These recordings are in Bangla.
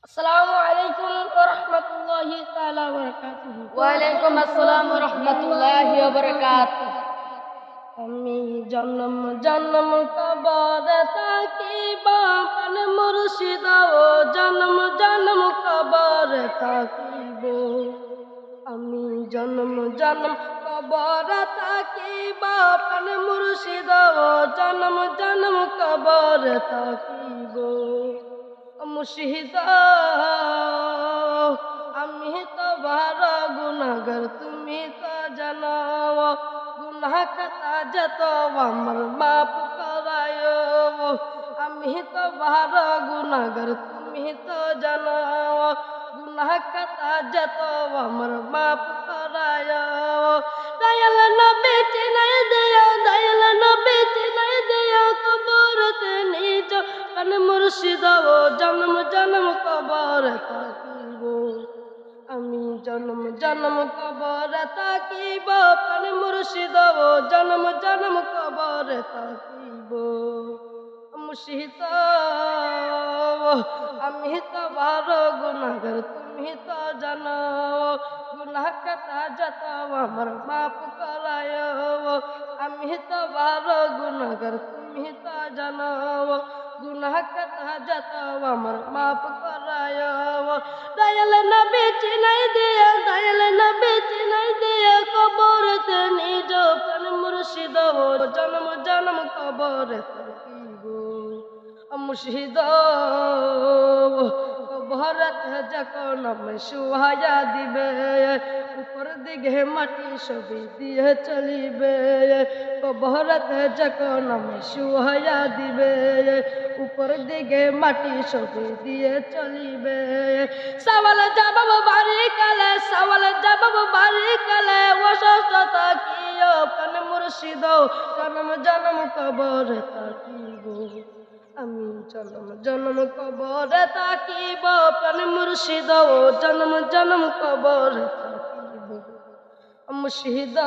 আসসালামু আলাইকুম ওয়া রাহমাতুল্লাহি তাআলা ওয়া বারাকাতুহু। ওয়ালাইকুম আসসালাম ওয়া রাহমাতুল্লাহি ওয়া বারাকাতুহু। আমি জন্ম জন্ম কবরে থাকিব, প্রাণ মুর্শিদ ও জন্ম জন্ম কবরে থাকিব। আমি জন্ম জন্ম কবরে থাকিব, প্রাণ মুর্শিদ ও জন্ম জন্ম কবরে থাকিব। মুর্শিদ আমি তো বড় গুনাহগার, তুমি তো জানো। গুনাহ খাতা যত আমার মাফ করায়ো। আমি তো বড় গুনাহগার, তুমি তো জানো। গুনাহ খাতা যত আমার মাফ করায়ো। দয়াল নবী চিনাই দিও, দয়াল নবী চিনাই দিও, কবরতে নিজ প্রাণ মুর্শিদ ও জন্ম জন্ম কবরে থাকিব। আমি জন্ম জন্ম কবরে থাকিব, প্রাণ মুর্শিদ ও জন্ম জন্ম কবরে থাকিব। মুর্শিদ আমি তো বড় গুনাহগার, তুমি তো জানো। গুনাহ খাতা যত আমার মাফ করায়ো। আমি তো বড় গুনাহগার, তুমি তো জানো। গুনাহ খাতা যত আমার মাফ করায়ো। দয়াল নবী চিনাই দিও, দয়াল নবী চিনাই দিও, কবরতে নিজ প্রাণ মুর্শিদ ও জন্ম জন্ম কবরে থাকিব। মুর্শিদ কবরতে যখন আমায় শুহায়া দিবে, উপর দিকে মাটি ছবি দিয়ে চলিবে। কবরতে যখন আমায় শুহায়া দিবে, উপর দিকে মাটি ছবি দিয়ে চলিবে। সওয়াল জবাব বাড়ি কালে, সওয়াল জবাব বাড়ি কালে, অসুস্থতা কিও প্রাণ মুর্শিদ জন্ম জন্ম কবরে থাকিব। আমি জন্ম জন্ম কবরে থাকিব, প্রাণ মুর্শিদ ও জন্ম জন্ম কবরে থাকিব। মুর্শিদ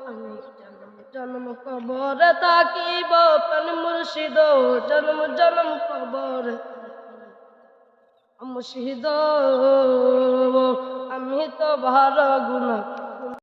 আমি জন্ম জন্ম কবরে থাকিব, প্রাণ মুর্শিদ ও জন্ম জন্ম কবরে থাকিব। মুর্শিদ আমি তো ভালো গুনাহ